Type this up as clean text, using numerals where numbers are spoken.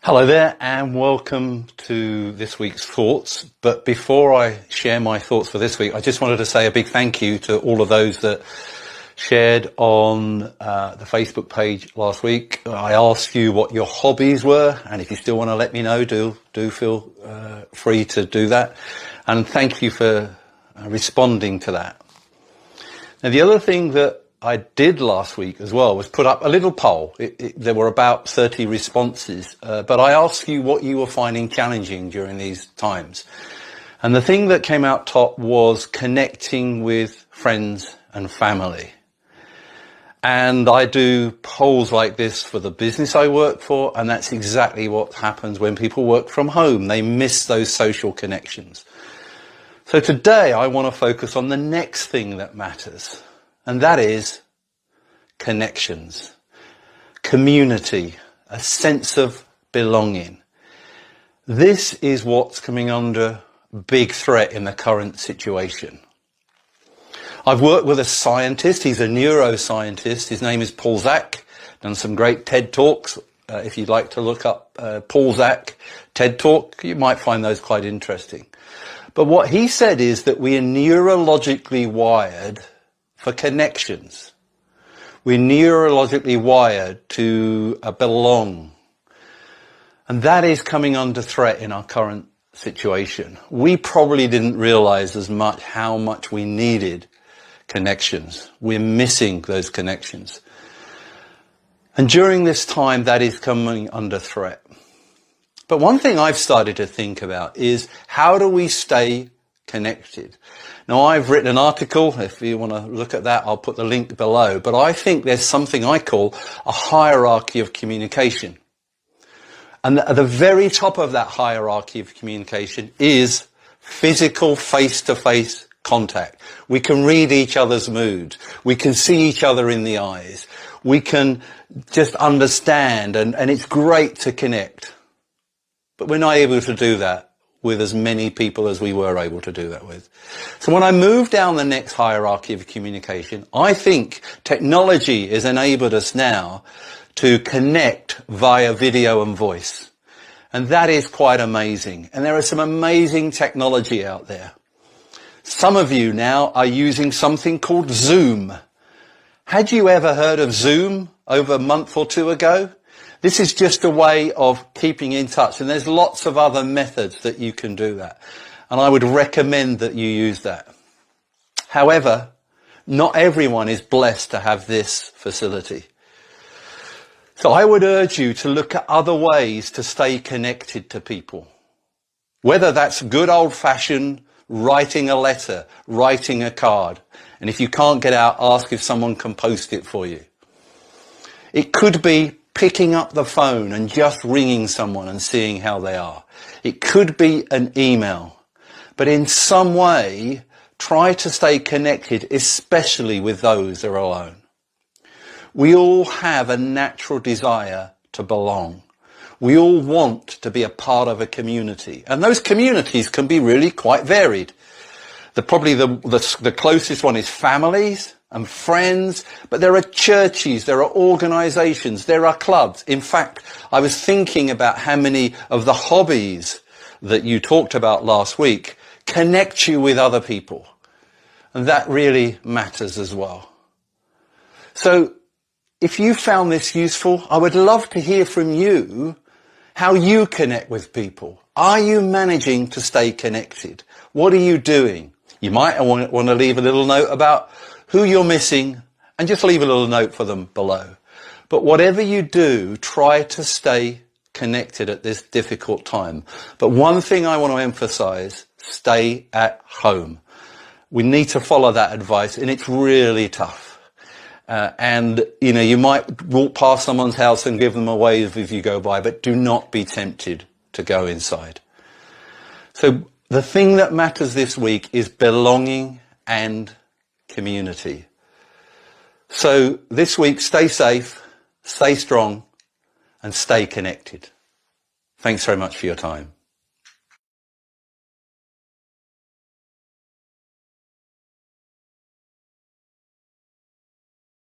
Hello there and welcome to this week's thoughts. But before I share my thoughts for this week, I just wanted to say a big thank you to all of those that shared on the Facebook page last week. I asked you what your hobbies were, and if you still want to let me know, do feel free to do that. And thank you for responding to that. Now, the other thing that I did last week as well was put up a little poll. There were about 30 responses, but I asked you what you were finding challenging during these times. And the thing that came out top was connecting with friends and family. And I do polls like this for the business I work for, and that's exactly what happens when people work from home. They miss those social connections. So today I want to focus on the next thing that matters. And that is connections, community, a sense of belonging. This is what's coming under big threat in the current situation. I've worked with a scientist. He's a neuroscientist. His name is Paul Zak. Done some great TED Talks. If you'd like to look up Paul Zak TED Talk, you might find those quite interesting. But what he said is that we are neurologically wired for connections. We're neurologically wired to belong. And that is coming under threat in our current situation. We probably didn't realize as much how much we needed connections. We're missing those connections. And during this time, that is coming under threat. But one thing I've started to think about is, how do we stay connected? Now, I've written an article. If you want to look at that, I'll put the link below. But I think there's something I call a hierarchy of communication. And at the very top of that hierarchy of communication is physical face-to-face contact. We can read each other's moods. We can see each other in the eyes. We can just understand, and it's great to connect. But we're not able to do that with as many people as we were able to do that with. So when I move down the next hierarchy of communication, I think technology has enabled us now to connect via video and voice. And that is quite amazing. And there is some amazing technology out there. Some of you now are using something called Zoom. Had you ever heard of Zoom over a month or two ago? This is just a way of keeping in touch, and there's lots of other methods that you can do that. And I would recommend that you use that. However, not everyone is blessed to have this facility. So I would urge you to look at other ways to stay connected to people. Whether that's good old-fashioned writing a letter, writing a card. And if you can't get out, ask if someone can post it for you. It could be picking up the phone and just ringing someone and seeing how they are. It could be an email. But in some way, try to stay connected, especially with those that are alone. We all have a natural desire to belong. We all want to be a part of a community. And those communities can be really quite varied. Probably the closest one is families and friends, but there are churches, there are organizations, there are clubs. In fact, I was thinking about how many of the hobbies that you talked about last week connect you with other people. And that really matters as well. So if you found this useful, I would love to hear from you how you connect with people. Are you managing to stay connected? What are you doing? You might want to leave a little note about who you're missing, and just leave a little note for them below. But whatever you do, try to stay connected at this difficult time. But one thing I want to emphasize, stay at home. We need to follow that advice, and it's really tough. You might walk past someone's house and give them a wave if you go by, but do not be tempted to go inside. So the thing that matters this week is belonging and community. So this week, stay safe, stay strong, and stay connected. Thanks very much for your time.